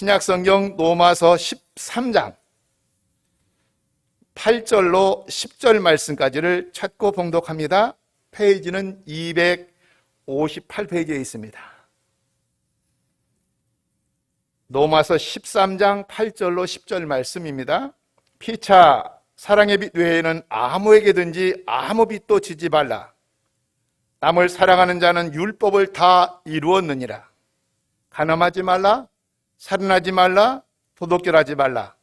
신약성경 로마서 13장 8절로 10절 말씀까지를 찾고 봉독합니다. 페이지는 258페이지에 있습니다. 로마서 13장 8절로 10절 말씀입니다. 피차 사랑의 빚 외에는 아무에게든지 아무 빚도 지지 말라. 남을 사랑하는 자는 율법을 다 이루었느니라. 간음하지 말라, 살인하지 말라, 도둑질하지 말라,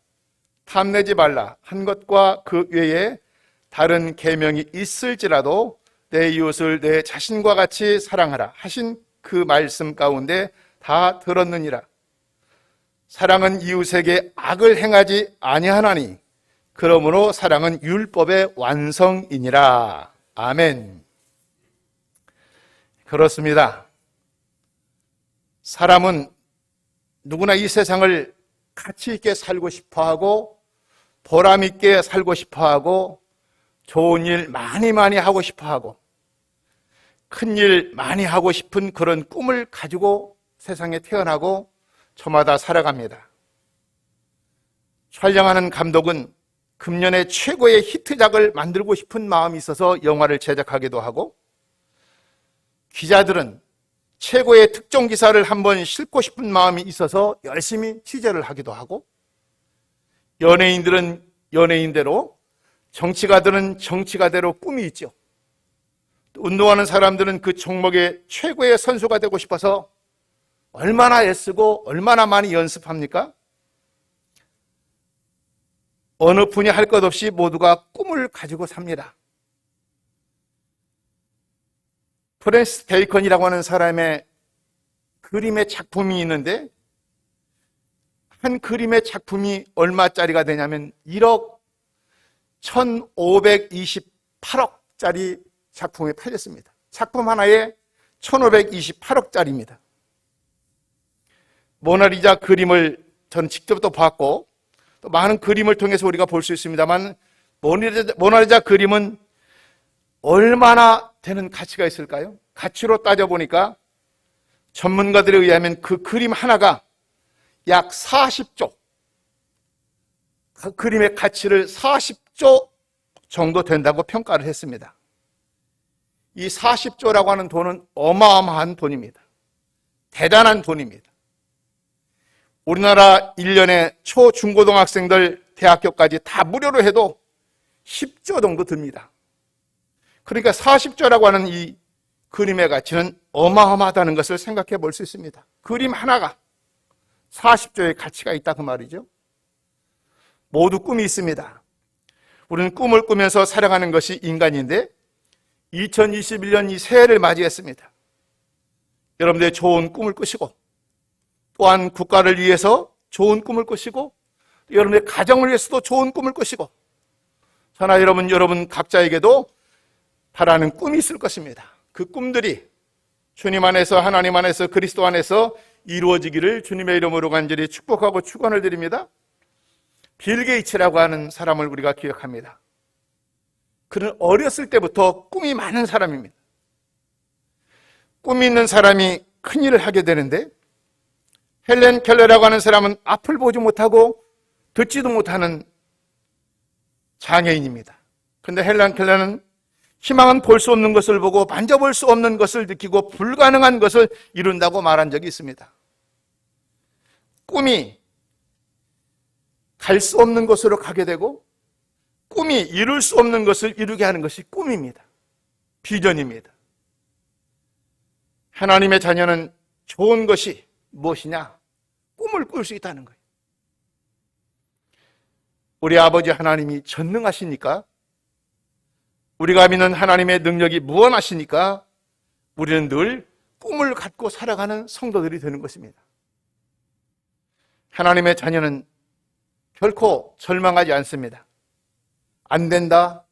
탐내지 말라 한 것과 그 외에 다른 계명이 있을지라도 내 이웃을 내 자신과 같이 사랑하라 하신 그 말씀 가운데 다 들었느니라. 사랑은 이웃에게 악을 행하지 아니하나니 그러므로 사랑은 율법의 완성이니라. 아멘. 그렇습니다. 사람은 누구나 이 세상을 가치 있게 살고 싶어하고 보람 있게 살고 싶어하고 좋은 일 많이 하고 싶어하고 큰 일 많이 하고 싶은 그런 꿈을 가지고 세상에 태어나고 저마다 살아갑니다. 촬영하는 감독은 금년에 최고의 히트작을 만들고 싶은 마음이 있어서 영화를 제작하기도 하고, 기자들은 최고의 특종 기사를 한번 싣고 싶은 마음이 있어서 열심히 취재를 하기도 하고, 연예인들은 연예인대로, 정치가들은 정치가대로 꿈이 있죠. 운동하는 사람들은 그 종목의 최고의 선수가 되고 싶어서 얼마나 애쓰고 얼마나 많이 연습합니까? 어느 분야 할 것 없이 모두가 꿈을 가지고 삽니다. 프랜시스 베이컨이라고 하는 사람의 그림의 작품이 있는데, 한 그림의 작품이 얼마짜리가 되냐면 1억 1528억짜리 작품에 팔렸습니다. 작품 하나에 1528억짜리입니다. 모나리자 그림을 저는 직접 또 봤고, 또 많은 그림을 통해서 우리가 볼 수 있습니다만, 모나리자 그림은 얼마나 되는 가치가 있을까요? 가치로 따져보니까 전문가들에 의하면 그 그림 하나가 약 40조, 그 그림의 가치를 40조 정도 된다고 평가를 했습니다. 이 40조라고 하는 돈은 어마어마한 돈입니다. 대단한 돈입니다. 우리나라 1년에 초, 중고등학생들 대학교까지 다 무료로 해도 10조 정도 듭니다. 그러니까 40조라고 하는 이 그림의 가치는 어마어마하다는 것을 생각해 볼 수 있습니다. 그림 하나가 40조의 가치가 있다 그 말이죠. 모두 꿈이 있습니다. 우리는 꿈을 꾸면서 살아가는 것이 인간인데, 2021년 이 새해를 맞이했습니다. 여러분들의 좋은 꿈을 꾸시고, 또한 국가를 위해서 좋은 꿈을 꾸시고, 여러분의 가정을 위해서도 좋은 꿈을 꾸시고, 저나 여러분 각자에게도 바라는 꿈이 있을 것입니다. 그 꿈들이 주님 안에서, 하나님 안에서, 그리스도 안에서 이루어지기를 주님의 이름으로 간절히 축복하고 축원을 드립니다. 빌 게이츠라고 하는 사람을 우리가 기억합니다. 그는 어렸을 때부터 꿈이 많은 사람입니다. 꿈이 있는 사람이 큰 일을 하게 되는데, 헬렌 켈러라고 하는 사람은 앞을 보지 못하고 듣지도 못하는 장애인입니다. 그런데 헬렌 켈러는 희망은 볼 수 없는 것을 보고 만져볼 수 없는 것을 느끼고 불가능한 것을 이룬다고 말한 적이 있습니다. 꿈이 갈 수 없는 곳으로 가게 되고, 꿈이 이룰 수 없는 것을 이루게 하는 것이 꿈입니다. 비전입니다. 하나님의 자녀는 좋은 것이 무엇이냐? 꿈을 꿀 수 있다는 거예요. 우리 아버지 하나님이 전능하시니까, 우리가 믿는 하나님의 능력이 무한하시니까 우리는 늘 꿈을 갖고 살아가는 성도들이 되는 것입니다. 하나님의 자녀는 결코 절망하지 않습니다. 안 된다,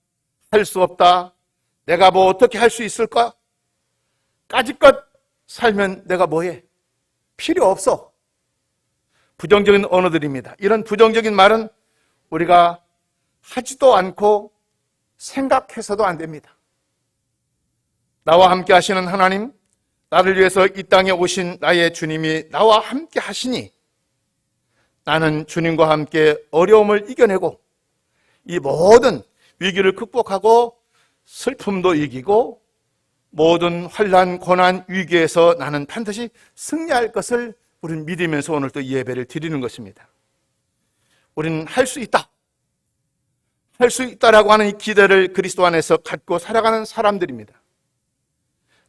할 수 없다, 내가 뭐 어떻게 할 수 있을까? 까짓것 살면 내가 뭐해? 필요 없어. 부정적인 언어들입니다. 이런 부정적인 말은 우리가 하지도 않고 생각해서도 안 됩니다. 나와 함께 하시는 하나님, 나를 위해서 이 땅에 오신 나의 주님이 나와 함께 하시니 나는 주님과 함께 어려움을 이겨내고 이 모든 위기를 극복하고 슬픔도 이기고 모든 환난, 고난, 위기에서 나는 반드시 승리할 것을 우리는 믿으면서 오늘 또 예배를 드리는 것입니다. 우리는 할 수 있다. 할 수 있다라고 하는 이 기대를 그리스도 안에서 갖고 살아가는 사람들입니다.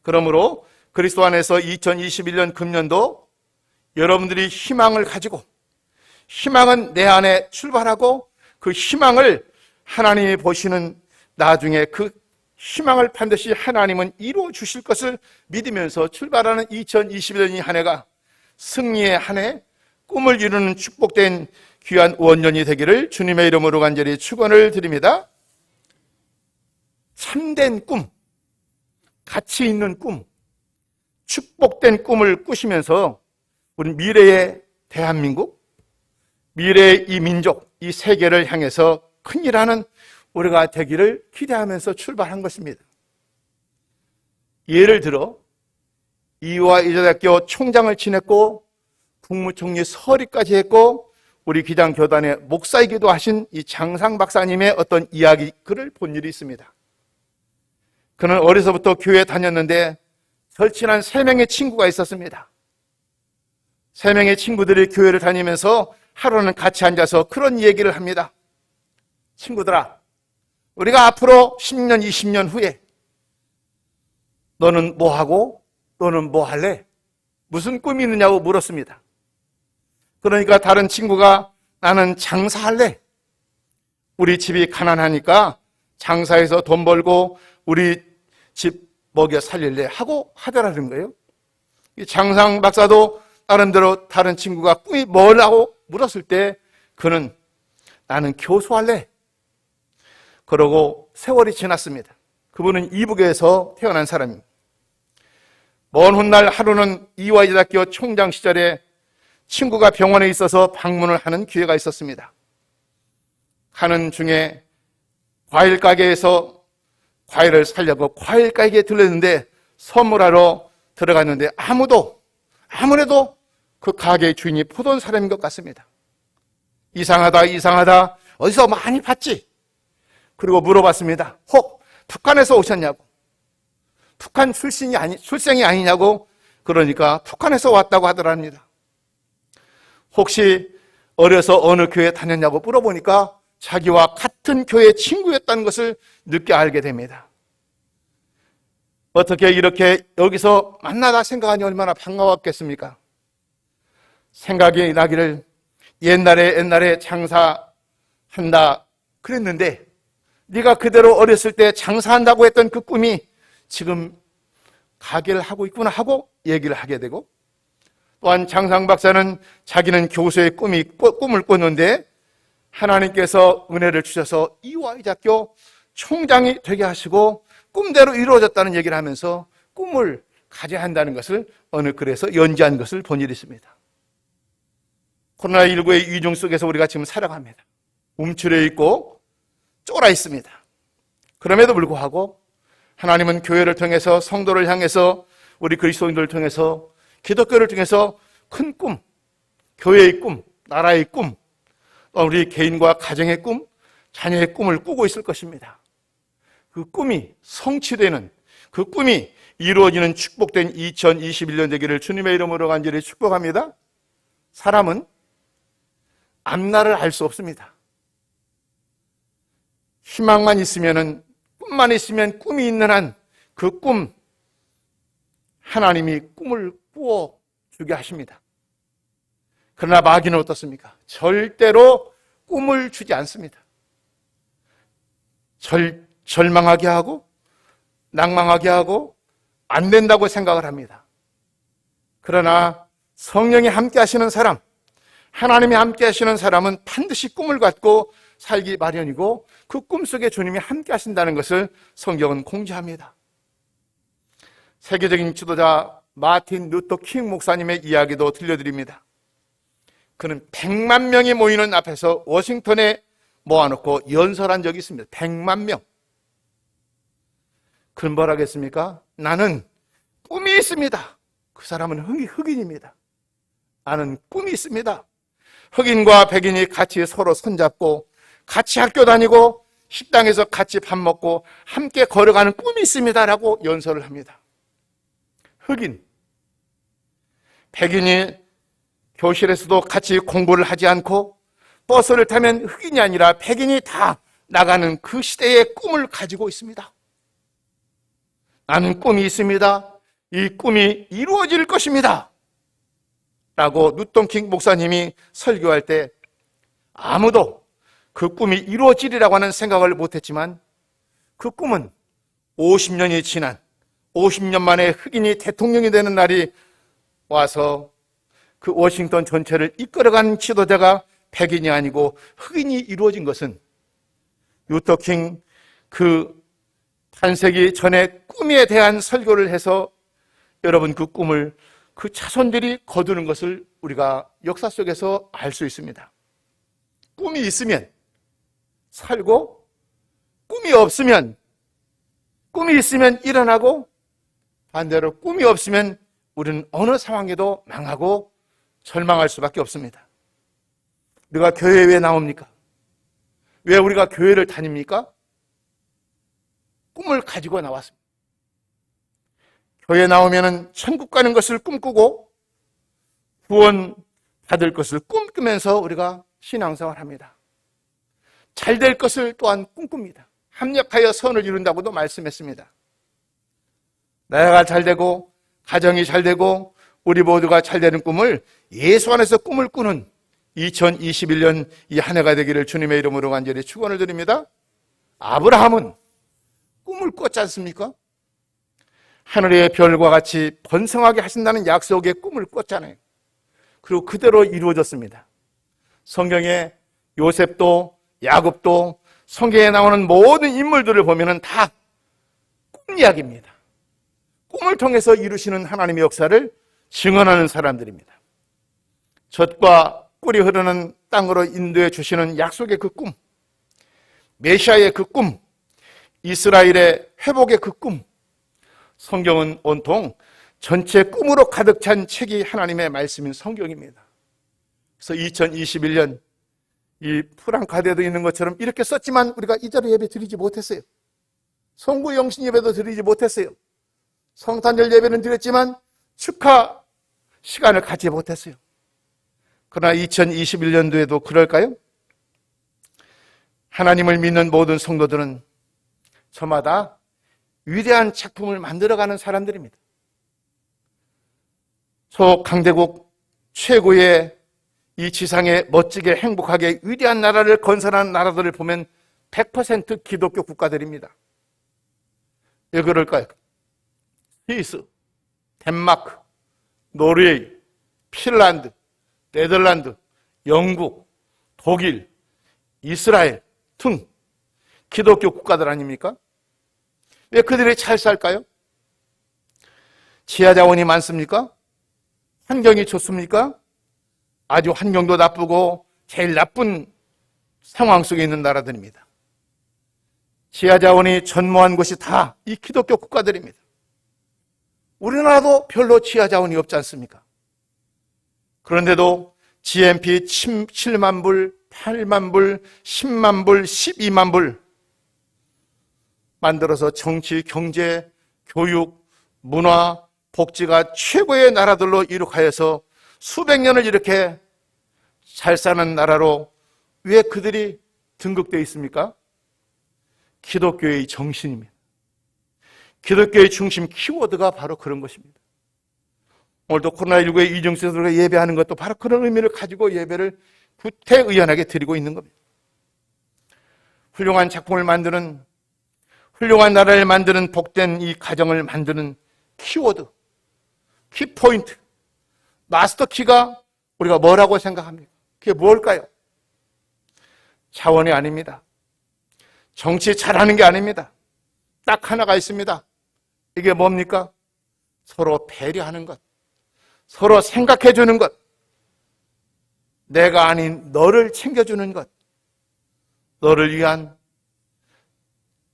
그러므로 그리스도 안에서 2021년 금년도 여러분들이 희망을 가지고 희망은 내 안에 출발하고 그 희망을 하나님이 보시는 나중에 그 희망을 반드시 하나님은 이루어 주실 것을 믿으면서 출발하는 2021년이 한 해가 승리의 한 해, 꿈을 이루는 축복된 귀한 원년이 되기를 주님의 이름으로 간절히 축원을 드립니다. 참된 꿈, 가치 있는 꿈, 축복된 꿈을 꾸시면서 우리 미래의 대한민국, 미래의 이 민족, 이 세계를 향해서 큰일하는 우리가 되기를 기대하면서 출발한 것입니다. 예를 들어 이화 이제대학교 총장을 지냈고 국무총리 서리까지 했고 우리 기장교단의 목사이기도 하신 이 장상 박사님의 어떤 이야기 글을 본 일이 있습니다. 그는 어려서부터 교회에 다녔는데 절친한 3명의 친구가 있었습니다. 3명의 친구들이 교회를 다니면서 하루는 같이 앉아서 그런 얘기를 합니다. 친구들아, 우리가 앞으로 10년, 20년 후에 너는 뭐 하고 너는 뭐 할래? 무슨 꿈이 있느냐고 물었습니다. 그러니까 다른 친구가 나는 장사할래. 우리 집이 가난하니까 장사해서 돈 벌고 우리 집 먹여 살릴래 하고 하더라는 거예요. 장상 박사도 나름대로 다른 친구가 꿈이 뭐라고 물었을 때 그는 나는 교수할래. 그러고 세월이 지났습니다. 그분은 이북에서 태어난 사람입니다. 먼 훗날 하루는 이화여대학교 총장 시절에 친구가 병원에 있어서 방문을 하는 기회가 있었습니다. 가는 중에 과일 가게에서 과일을 사려고 과일 가게에 들렀는데 선물하러 들어갔는데 아무래도 그 가게의 주인이 보던 사람인 것 같습니다. 이상하다. 어디서 많이 봤지? 그리고 물어봤습니다. 혹 북한에서 오셨냐고. 북한 출생이 아니냐고. 그러니까 북한에서 왔다고 하더랍니다. 혹시 어려서 어느 교회 다녔냐고 물어보니까 자기와 같은 교회 친구였다는 것을 늦게 알게 됩니다. 어떻게 이렇게 여기서 만나다 생각하니 얼마나 반가웠겠습니까? 생각이 나기를 옛날에 장사한다 그랬는데 네가 그대로 어렸을 때 장사한다고 했던 그 꿈이 지금 가게를 하고 있구나 하고 얘기를 하게 되고, 또한 장상 박사는 자기는 교수의 꿈을 꿨는데 하나님께서 은혜를 주셔서 이화여대학교 총장이 되게 하시고 꿈대로 이루어졌다는 얘기를 하면서 꿈을 가져야 한다는 것을 어느 글에서 연지한 것을 본 일이 있습니다. 코로나19의 위중 속에서 우리가 지금 살아갑니다. 움츠려 있고 쫄아 있습니다. 그럼에도 불구하고 하나님은 교회를 통해서 성도를 향해서 우리 그리스도인들을 통해서 기독교를 통해서 큰 꿈, 교회의 꿈, 나라의 꿈, 우리 개인과 가정의 꿈, 자녀의 꿈을 꾸고 있을 것입니다. 그 꿈이 성취되는, 그 꿈이 이루어지는 축복된 2021년 되기를 주님의 이름으로 간절히 축복합니다. 사람은 앞날을 알 수 없습니다. 희망만 있으면은, 꿈만 있으면 꿈이 있는 한 그 꿈, 하나님이 꿈을 꾸어주게 하십니다. 그러나 마귀는 어떻습니까? 절대로 꿈을 주지 않습니다. 절망하게 하고 낭망하게 하고 안 된다고 생각을 합니다. 그러나 성령이 함께 하시는 사람, 하나님이 함께 하시는 사람은 반드시 꿈을 갖고 살기 마련이고 그 꿈속에 주님이 함께 하신다는 것을 성경은 공지합니다. 세계적인 지도자 마틴 루터 킹 목사님의 이야기도 들려드립니다. 그는 100만 명이 모이는 앞에서 워싱턴에 모아놓고 연설한 적이 있습니다. 100만 명. 그는 뭐라 하겠습니까? 나는 꿈이 있습니다. 그 사람은 흑인입니다. 나는 꿈이 있습니다. 흑인과 백인이 같이 서로 손잡고 같이 학교 다니고 식당에서 같이 밥 먹고 함께 걸어가는 꿈이 있습니다라고 연설을 합니다. 흑인, 백인이 교실에서도 같이 공부를 하지 않고 버스를 타면 흑인이 아니라 백인이 다 나가는 그 시대의 꿈을 가지고 있습니다. 나는 꿈이 있습니다. 이 꿈이 이루어질 것입니다. 라고 루터킹 목사님이 설교할 때 아무도 그 꿈이 이루어지리라고 하는 생각을 못했지만 그 꿈은 50년이 지난 50년 만에 흑인이 대통령이 되는 날이 와서 그 워싱턴 전체를 이끌어간 지도자가 백인이 아니고 흑인이 이루어진 것은 루터킹 그 탄생기 전에 꿈에 대한 설교를 해서 여러분 그 꿈을 그 자손들이 거두는 것을 우리가 역사 속에서 알 수 있습니다. 꿈이 있으면 살고 꿈이 있으면 일어나고 반대로 꿈이 없으면 우리는 어느 상황에도 망하고 절망할 수밖에 없습니다. 우리가 교회에 왜 나옵니까? 왜 우리가 교회를 다닙니까? 꿈을 가지고 나왔습니다. 교회에 나오면 천국 가는 것을 꿈꾸고 구원 받을 것을 꿈꾸면서 우리가 신앙생활을 합니다. 잘 될 것을 또한 꿈꿉니다. 합력하여 선을 이룬다고도 말씀했습니다. 나라가 잘 되고 가정이 잘 되고 우리 모두가 잘 되는 꿈을 예수 안에서 꿈을 꾸는 2021년 이 한 해가 되기를 주님의 이름으로 간절히 축원을 드립니다. 아브라함은 꿈을 꿨지 않습니까? 하늘의 별과 같이 번성하게 하신다는 약속의 꿈을 꿨잖아요. 그리고 그대로 이루어졌습니다. 성경에 요셉도 야곱도 성경에 나오는 모든 인물들을 보면 다 꿈 이야기입니다. 꿈을 통해서 이루시는 하나님의 역사를 증언하는 사람들입니다. 젖과 꿀이 흐르는 땅으로 인도해 주시는 약속의 그 꿈, 메시아의 그 꿈, 이스라엘의 회복의 그 꿈, 성경은 온통 전체 꿈으로 가득 찬 책이 하나님의 말씀인 성경입니다. 그래서 2021년 이 프랑카드에도 있는 것처럼 이렇게 썼지만 우리가 이 자리에 예배 드리지 못했어요. 성구 영신 예배도 드리지 못했어요. 성탄절 예배는 드렸지만 축하 시간을 갖지 못했어요. 그러나 2021년도에도 그럴까요? 하나님을 믿는 모든 성도들은 저마다 위대한 작품을 만들어가는 사람들입니다. 강대국 최고의 이 지상에 멋지게 행복하게 위대한 나라를 건설하는 나라들을 보면 100% 기독교 국가들입니다. 왜 그럴까요? 스위스, 덴마크, 노르웨이, 핀란드, 네덜란드, 영국, 독일, 이스라엘 등 기독교 국가들 아닙니까? 왜 그들이 잘 살까요? 지하 자원이 많습니까? 환경이 좋습니까? 아주 환경도 나쁘고 제일 나쁜 상황 속에 있는 나라들입니다. 지하 자원이 전무한 곳이 다 이 기독교 국가들입니다. 우리나라도 별로 지하 자원이 없지 않습니까? 그런데도 GNP 7만 불, 8만 불, 10만 불, 12만 불 만들어서 정치, 경제, 교육, 문화, 복지가 최고의 나라들로 이룩하여서 수백 년을 이렇게 잘 사는 나라로 왜 그들이 등극되어 있습니까? 기독교의 정신입니다. 기독교의 중심 키워드가 바로 그런 것입니다. 오늘도 코로나19의 이중세대로 예배하는 것도 바로 그런 의미를 가지고 예배를 구태의연하게 드리고 있는 겁니다. 훌륭한 작품을 만드는, 훌륭한 나라를 만드는, 복된 이 가정을 만드는 키워드, 키포인트, 마스터키가 우리가 뭐라고 생각합니까? 그게 뭘까요? 자원이 아닙니다. 정치 잘하는 게 아닙니다. 딱 하나가 있습니다. 이게 뭡니까? 서로 배려하는 것, 서로 생각해 주는 것, 내가 아닌 너를 챙겨주는 것, 너를 위한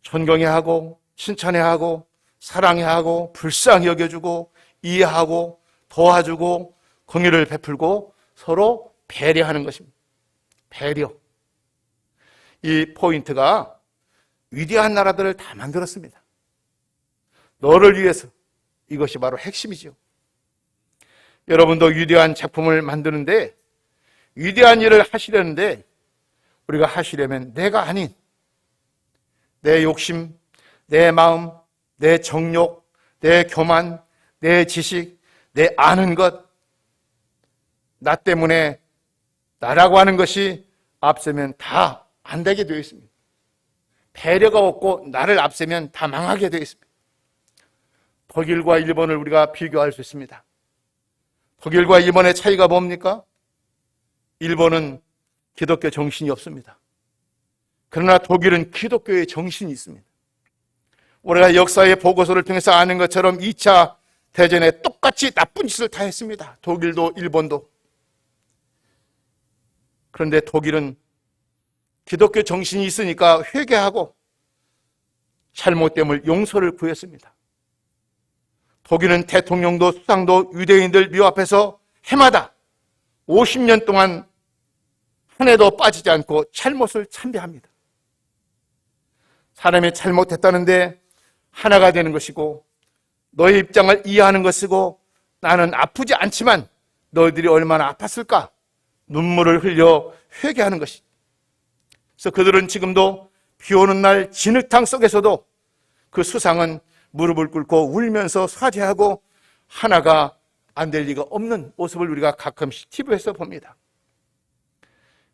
존경해야 하고 칭찬해야 하고 사랑해야 하고 불쌍히 여겨주고 이해하고 도와주고 공의를 베풀고 서로 배려하는 것입니다. 배려. 이 포인트가 위대한 나라들을 다 만들었습니다. 너를 위해서. 이것이 바로 핵심이죠. 여러분도 위대한 작품을 만드는데, 위대한 일을 하시려는데, 우리가 하시려면 내가 아닌 내 욕심, 내 마음, 내 정욕, 내 교만, 내 지식, 내 아는 것, 나 때문에 나라고 하는 것이 앞서면 다 안 되게 되어 있습니다. 배려가 없고 나를 앞세면 다 망하게 되어 있습니다. 독일과 일본을 우리가 비교할 수 있습니다. 독일과 일본의 차이가 뭡니까? 일본은 기독교 정신이 없습니다. 그러나 독일은 기독교의 정신이 있습니다. 우리가 역사의 보고서를 통해서 아는 것처럼 2차 대전에 똑같이 나쁜 짓을 다 했습니다. 독일도 일본도. 그런데 독일은 기독교 정신이 있으니까 회개하고 잘못됨을 용서를 구했습니다. 독일은 대통령도 수상도 유대인들 묘 앞에서 해마다 50년 동안 한 해도 빠지지 않고 잘못을 참배합니다. 사람이 잘못했다는데 하나가 되는 것이고 너의 입장을 이해하는 것이고 나는 아프지 않지만 너희들이 얼마나 아팠을까 눈물을 흘려 회개하는 것이죠. 그래서 그들은 지금도 비 오는 날 진흙탕 속에서도 그 수상은 무릎을 꿇고 울면서 사죄하고 하나가 안 될 리가 없는 모습을 우리가 가끔씩 TV에서 봅니다.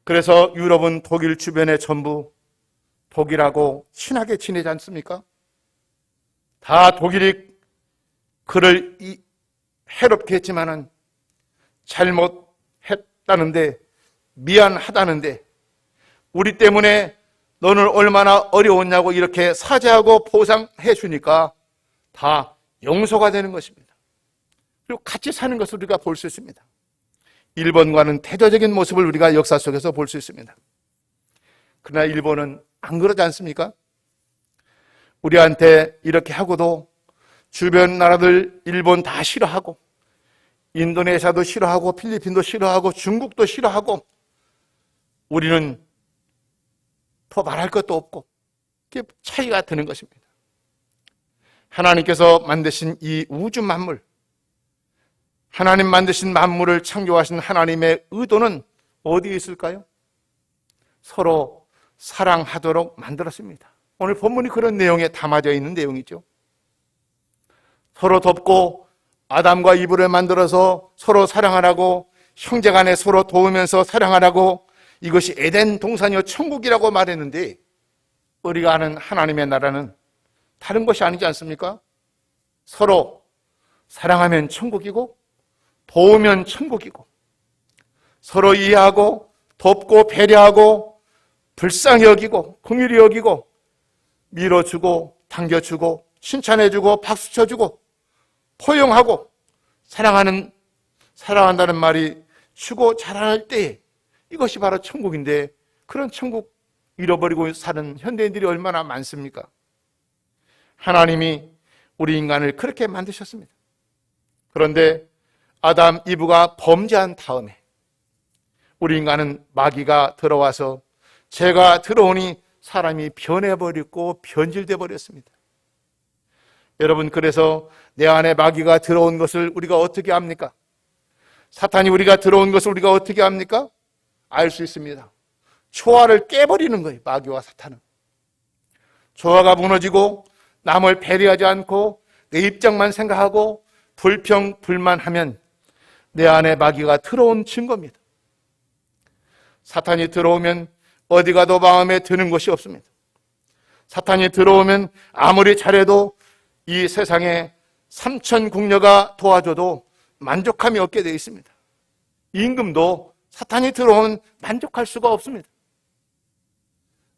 그래서 유럽은 독일 주변에 전부 독일하고 친하게 지내지 않습니까? 다 독일이 그를 해롭게 했지만은 잘못했다는데 미안하다는데 우리 때문에 너는 얼마나 어려웠냐고 이렇게 사죄하고 보상해 주니까 다 용서가 되는 것입니다. 그리고 같이 사는 것을 우리가 볼 수 있습니다. 일본과는 대조적인 모습을 우리가 역사 속에서 볼 수 있습니다. 그러나 일본은 안 그러지 않습니까? 우리한테 이렇게 하고도 주변 나라들 일본 다 싫어하고 인도네시아도 싫어하고 필리핀도 싫어하고 중국도 싫어하고 우리는 더 말할 것도 없고 이게 차이가 드는 것입니다. 하나님께서 만드신 이 우주 만물, 하나님 만드신 만물을 창조하신 하나님의 의도는 어디에 있을까요? 서로 사랑하도록 만들었습니다. 오늘 본문이 그런 내용에 담아져 있는 내용이죠. 서로 돕고 아담과 이브를 만들어서 서로 사랑하라고 형제간에 서로 도우면서 사랑하라고 이것이 에덴 동산이요 천국이라고 말했는데 우리가 아는 하나님의 나라는 다른 것이 아니지 않습니까? 서로 사랑하면 천국이고 도우면 천국이고 서로 이해하고 돕고 배려하고 불쌍히 여기고 긍휼히 여기고 밀어주고 당겨주고 칭찬해주고 박수 쳐주고 포용하고 사랑한다는 말이 주고 자랑할 때에 이것이 바로 천국인데 그런 천국 잃어버리고 사는 현대인들이 얼마나 많습니까? 하나님이 우리 인간을 그렇게 만드셨습니다. 그런데 아담, 이브가 범죄한 다음에 우리 인간은 마귀가 들어와서 죄가 들어오니 사람이 변해버렸고 변질돼 버렸습니다. 여러분, 그래서 내 안에 마귀가 들어온 것을 우리가 어떻게 압니까? 사탄이 우리가 들어온 것을 우리가 어떻게 압니까? 알 수 있습니다. 조화를 깨버리는 거예요. 마귀와 사탄은. 조화가 무너지고 남을 배려하지 않고 내 입장만 생각하고 불평, 불만하면 내 안에 마귀가 들어온 증거입니다. 사탄이 들어오면 어디 가도 마음에 드는 것이 없습니다. 사탄이 들어오면 아무리 잘해도 이 세상에 삼천궁녀가 도와줘도 만족함이 없게 되어 있습니다. 임금도 사탄이 들어오면 만족할 수가 없습니다.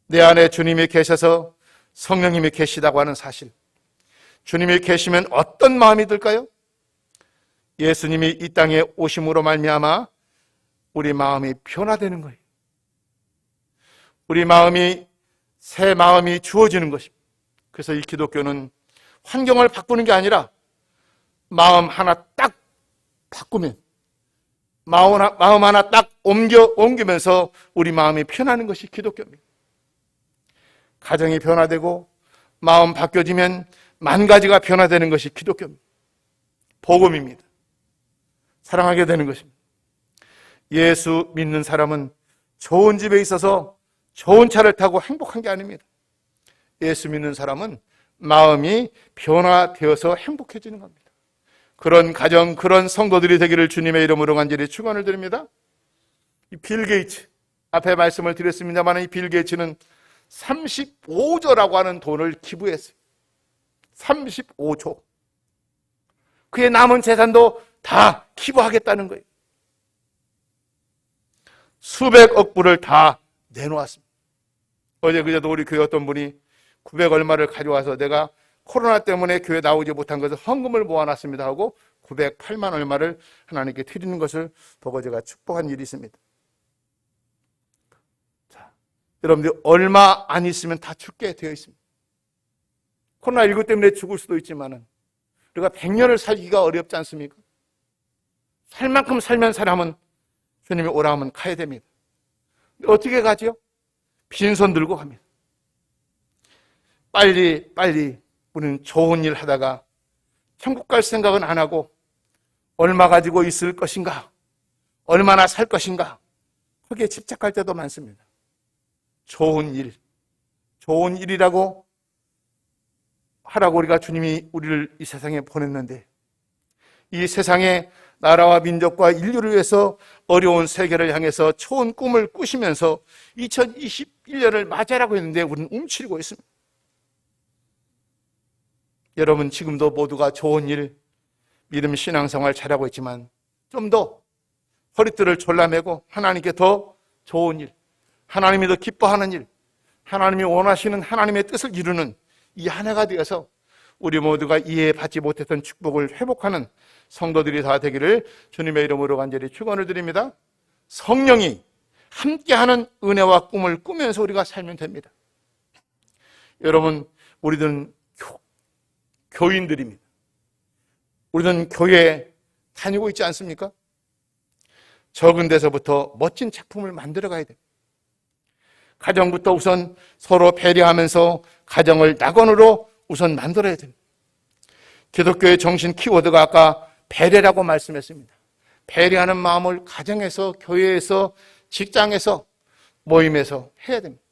내 안에 주님이 계셔서 성령님이 계시다고 하는 사실, 주님이 계시면 어떤 마음이 들까요? 예수님이 이 땅에 오심으로 말미암아 우리 마음이 변화되는 거예요. 우리 마음이 새 마음이 주어지는 것입니다. 그래서 이 기독교는 환경을 바꾸는 게 아니라 마음 하나 딱 바꾸면 마음 하나 딱 옮기면서 우리 마음이 편하는 것이 기독교입니다. 가정이 변화되고 마음 바뀌어지면 만 가지가 변화되는 것이 기독교입니다. 복음입니다. 사랑하게 되는 것입니다. 예수 믿는 사람은 좋은 집에 있어서 좋은 차를 타고 행복한 게 아닙니다. 예수 믿는 사람은 마음이 변화되어서 행복해지는 겁니다. 그런 가정, 그런 성도들이 되기를 주님의 이름으로 간절히 축원을 드립니다. 이 빌 게이츠, 앞에 말씀을 드렸습니다만 이 빌 게이츠는 35조라고 하는 돈을 기부했어요. 35조. 그의 남은 재산도 다 기부하겠다는 거예요. 수백억 불을 다 내놓았습니다. 어제 그제도 우리 교회 어떤 분이 900 얼마를 가져와서 내가 코로나 때문에 교회 나오지 못한 것을 헌금을 모아놨습니다 하고 908만 얼마를 하나님께 드리는 것을 보고 제가 축복한 일이 있습니다. 자, 여러분들 얼마 안 있으면 다 죽게 되어 있습니다. 코로나19 때문에 죽을 수도 있지만은 우리가 100년을 살기가 어렵지 않습니까? 살 만큼 살면 사람은 주님이 오라 하면 가야 됩니다. 어떻게 가지요? 빈손 들고 갑니다. 빨리 우리는 좋은 일 하다가 천국 갈 생각은 안 하고 얼마 가지고 있을 것인가, 얼마나 살 것인가 거기에 집착할 때도 많습니다. 좋은 일이라고 하라고 우리가 주님이 우리를 이 세상에 보냈는데 이 세상에 나라와 민족과 인류를 위해서 어려운 세계를 향해서 좋은 꿈을 꾸시면서 2021년을 맞이하라고 했는데 우리는 움츠리고 있습니다. 여러분 지금도 모두가 좋은 일, 믿음 신앙생활 잘하고 있지만 좀 더 허리띠를 졸라매고 하나님께 더 좋은 일, 하나님이 더 기뻐하는 일, 하나님이 원하시는 하나님의 뜻을 이루는 이 한 해가 되어서 우리 모두가 이해받지 못했던 축복을 회복하는 성도들이 다 되기를 주님의 이름으로 간절히 축원을 드립니다. 성령이 함께하는 은혜와 꿈을 꾸면서 우리가 살면 됩니다. 여러분 우리들은 교인들입니다. 우리는 교회에 다니고 있지 않습니까? 적은 데서부터 멋진 작품을 만들어 가야 됩니다. 가정부터 우선 서로 배려하면서 가정을 낙원으로 우선 만들어야 됩니다. 기독교의 정신 키워드가 아까 배려라고 말씀했습니다. 배려하는 마음을 가정에서, 교회에서, 직장에서, 모임에서 해야 됩니다.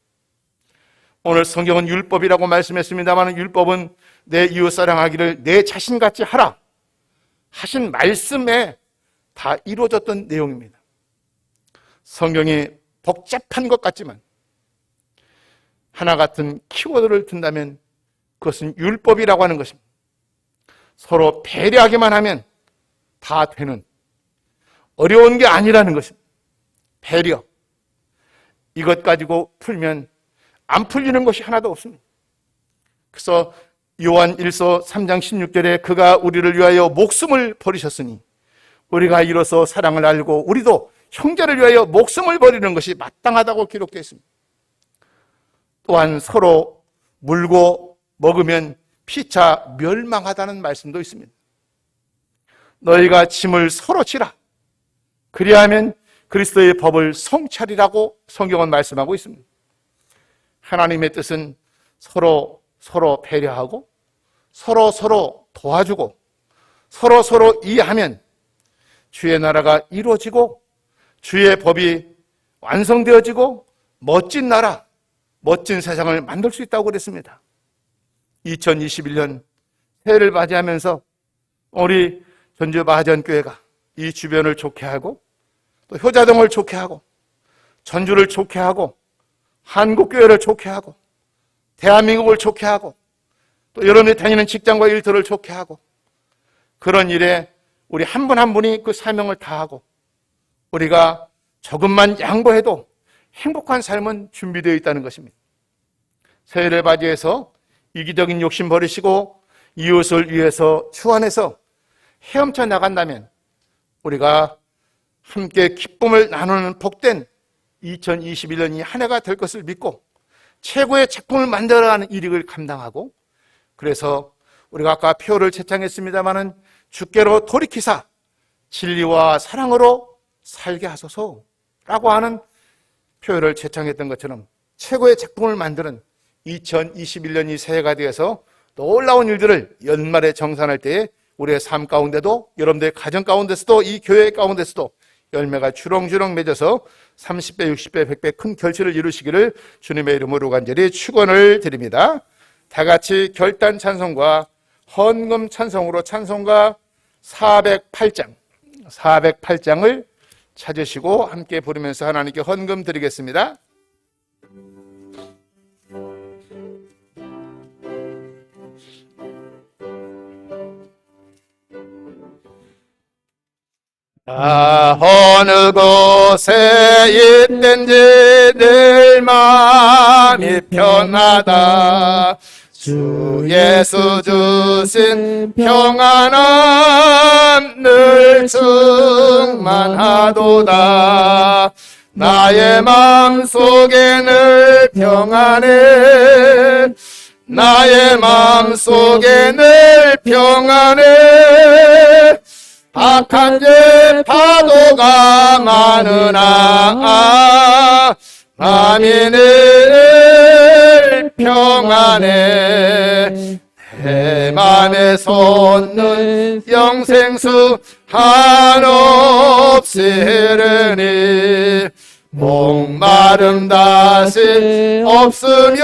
오늘 성경은 율법이라고 말씀했습니다만 율법은 내 이웃 사랑하기를 내 자신같이 하라 하신 말씀에 다 이루어졌던 내용입니다. 성경이 복잡한 것 같지만 하나 같은 키워드를 둔다면 그것은 율법이라고 하는 것입니다. 서로 배려하기만 하면 다 되는 어려운 게 아니라는 것입니다. 배려. 이것 가지고 풀면 안 풀리는 것이 하나도 없습니다. 그래서 요한 1서 3장 16절에 그가 우리를 위하여 목숨을 버리셨으니 우리가 이로써 사랑을 알고 우리도 형제를 위하여 목숨을 버리는 것이 마땅하다고 기록되어 있습니다. 또한 서로 물고 먹으면 피차 멸망하다는 말씀도 있습니다. 너희가 짐을 서로 지라. 그리하면 그리스도의 법을 성찰이라고 성경은 말씀하고 있습니다. 하나님의 뜻은 서로 배려하고 서로 도와주고 서로 이해하면 주의 나라가 이루어지고 주의 법이 완성되어지고 멋진 나라, 멋진 세상을 만들 수 있다고 그랬습니다. 2021년 새해를 맞이하면서 우리 전주 마하전교회가 이 주변을 좋게 하고 또 효자동을 좋게 하고 전주를 좋게 하고 한국교회를 좋게 하고 대한민국을 좋게 하고 또 여러분이 다니는 직장과 일터를 좋게 하고 그런 일에 우리 한 분 한 분이 그 사명을 다하고 우리가 조금만 양보해도 행복한 삶은 준비되어 있다는 것입니다. 새해를 맞이해서 이기적인 욕심 버리시고 이웃을 위해서 추원해서 헤엄쳐 나간다면 우리가 함께 기쁨을 나누는 복된 2021년이 한 해가 될 것을 믿고 최고의 작품을 만들어가는 일익을 감당하고 그래서 우리가 아까 표를 채창했습니다마는 주께로 돌이키사 진리와 사랑으로 살게 하소서라고 하는 표현을 제창했던 것처럼 최고의 작품을 만드는 2021년이 새해가 되어서 놀라운 일들을 연말에 정산할 때에 우리의 삶 가운데도, 여러분들의 가정 가운데서도, 이 교회 가운데서도 열매가 주렁주렁 맺어서 30배, 60배, 100배 큰 결실을 이루시기를 주님의 이름으로 간절히 축원을 드립니다. 다 같이 결단 찬송과 헌금 찬송으로 찬송가 408장을 찾으시고 함께 부르면서 하나님께 헌금 드리겠습니다. 어느 곳에 있든지 늘 마음이 편하다. 주 예수 주신 평안은 늘 충만하도다. 나의 마음속에 늘 평안해. 나의 마음속에 늘 평안해. 악한 죄 파도가 많으나 마음이 늘 평안해. 내 맘에 솟는 영생수 한없이 흐르니 목마름 다시 없으면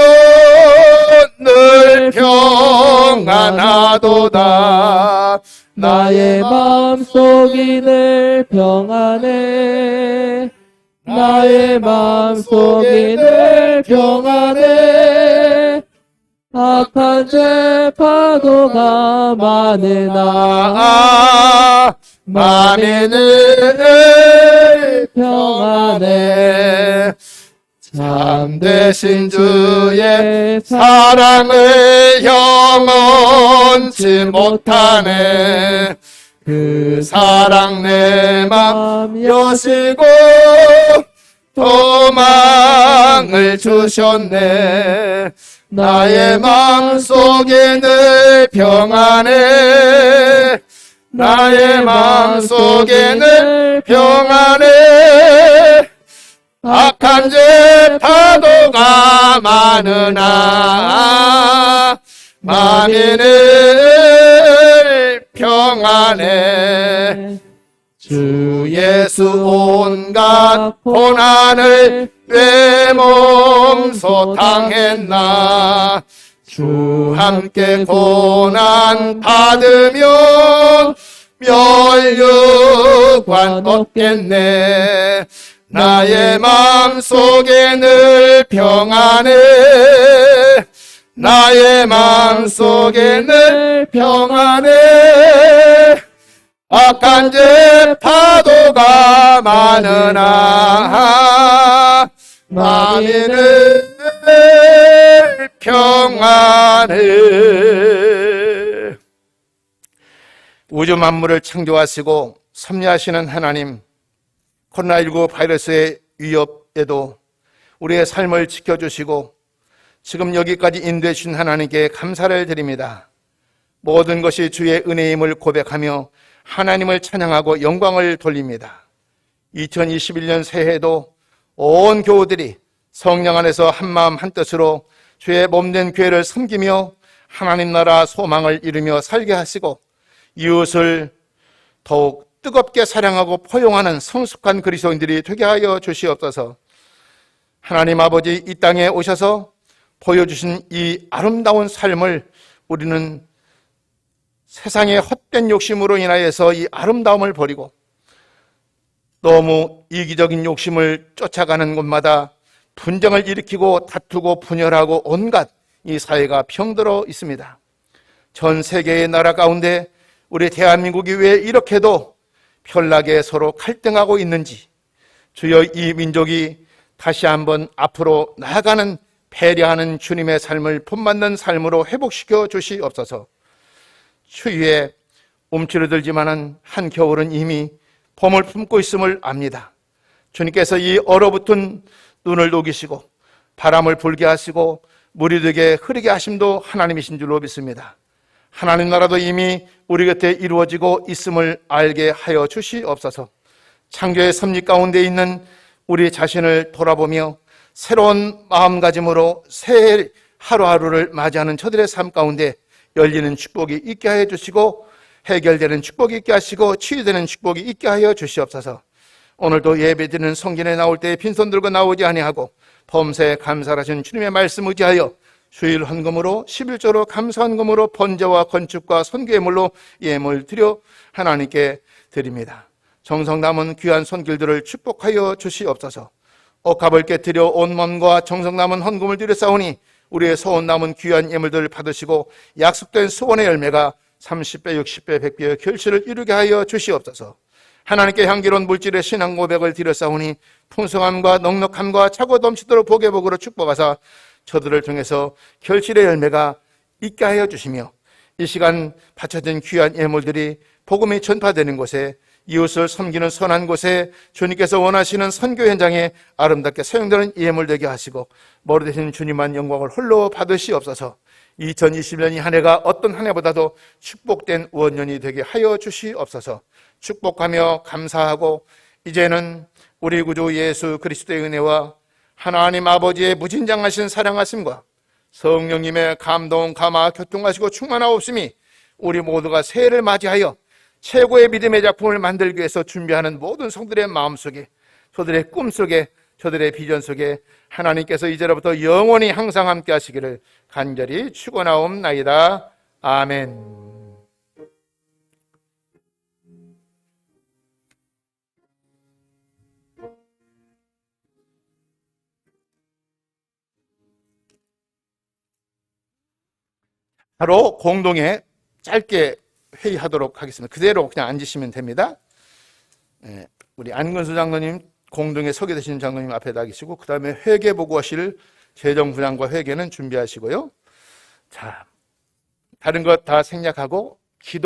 늘 평안하도다. 나의 마음속이 늘 평안해. 나의 마음속이 늘 평안해. 악한 죄 파도가 많으나 마음이 늘 평안해. 참되신 주의 사랑을 영원치 못하네. 그 사랑 내 맘 여시고 도망을 주셨네. 나의 마음속에 늘 평안해. 나의 마음속에 늘 평안해. 악한 죄 파도가 많으나 마음이 늘 평안해. 주 예수 온갖 고난을 왜 몸소 당했나. 주 함께 고난 받으면 멸류관 얻겠네. 나의 마음속에 늘 평안해. 나의 마음속에 늘 평안해. 악한 죄 파도가 많으나 마음이 늘 평안해. 우주 만물을 창조하시고 섭리하시는 하나님, 코로나19 바이러스의 위협에도 우리의 삶을 지켜주시고 지금 여기까지 인도해 주신 하나님께 감사를 드립니다. 모든 것이 주의 은혜임을 고백하며 하나님을 찬양하고 영광을 돌립니다. 2021년 새해에도 온 교우들이 성령 안에서 한마음 한뜻으로 주의 몸된 교회를 섬기며 하나님 나라 소망을 이루며 살게 하시고 이웃을 더욱 뜨겁게 사랑하고 포용하는 성숙한 그리스도인들이 되게 하여 주시옵소서. 하나님 아버지, 이 땅에 오셔서 보여주신 이 아름다운 삶을 우리는 세상의 헛된 욕심으로 인하여서 이 아름다움을 버리고 너무 이기적인 욕심을 쫓아가는 곳마다 분쟁을 일으키고 다투고 분열하고 온갖 이 사회가 병들어 있습니다. 전 세계의 나라 가운데 우리 대한민국이 왜 이렇게도 편하게 서로 갈등하고 있는지, 주여 이 민족이 다시 한번 앞으로 나아가는 배려하는 주님의 삶을 본받는 삶으로 회복시켜 주시옵소서. 추위에 움츠러들지만은 한겨울은 이미 봄을 품고 있음을 압니다. 주님께서 이 얼어붙은 눈을 녹이시고 바람을 불게 하시고 물이 되게 흐르게 하심도 하나님이신 줄로 믿습니다. 하나님 나라도 이미 우리 곁에 이루어지고 있음을 알게 하여 주시옵소서. 창조의 섭리 가운데 있는 우리 자신을 돌아보며 새로운 마음가짐으로 새 하루하루를 맞이하는 저들의 삶 가운데 열리는 축복이 있게 하여 주시고, 해결되는 축복이 있게 하시고, 치유되는 축복이 있게 하여 주시옵소서. 오늘도 예배드리는 성전에 나올 때 빈손 들고 나오지 아니하고 범사에 감사하신 주님의 말씀 의지하여 주일 헌금으로 11조로 감사 헌금으로 번제와 건축과 선교예물로 예물 드려 하나님께 드립니다. 정성 남은 귀한 손길들을 축복하여 주시옵소서. 억압을 깨뜨려 온 몸과 정성 남은 헌금을 드렸사오니 우리의 소원 남은 귀한 예물들을 받으시고 약속된 소원의 열매가 30배, 60배, 100배의 결실을 이루게 하여 주시옵소서. 하나님께 향기로운 물질의 신앙 고백을 드렸사오니 풍성함과 넉넉함과 차고 넘치도록 복의 복으로 축복하사 저들을 통해서 결실의 열매가 있게 하여 주시며, 이 시간 바쳐진 귀한 예물들이 복음이 전파되는 곳에, 이웃을 섬기는 선한 곳에, 주님께서 원하시는 선교 현장에 아름답게 사용되는 예물 되게 하시고 머리 대신 주님만 영광을 홀로 받으시옵소서. 2020년이 한 해가 어떤 한 해보다도 축복된 원년이 되게 하여 주시옵소서. 축복하며 감사하고, 이제는 우리 구주 예수 그리스도의 은혜와 하나님 아버지의 무진장하신 사랑하심과 성령님의 감동, 감화, 교통하시고 충만하옵심이 우리 모두가 새해를 맞이하여 최고의 믿음의 작품을 만들기 위해서 준비하는 모든 성들의 마음속에, 저들의 꿈속에, 저들의 비전 속에 하나님께서 이제로부터 영원히 항상 함께 하시기를 간절히 축원하옵나이다. 아멘. 바로 공동에 짧게 회의하도록 하겠습니다. 그대로 그냥 앉으시면 됩니다. 우리 안근수 장로님, 공동에 서게 되시는 장로님 앞에 나계시고, 그 다음에 회계보고하실 재정부장과 회계는 준비하시고요. 자, 다른 것 다 생략하고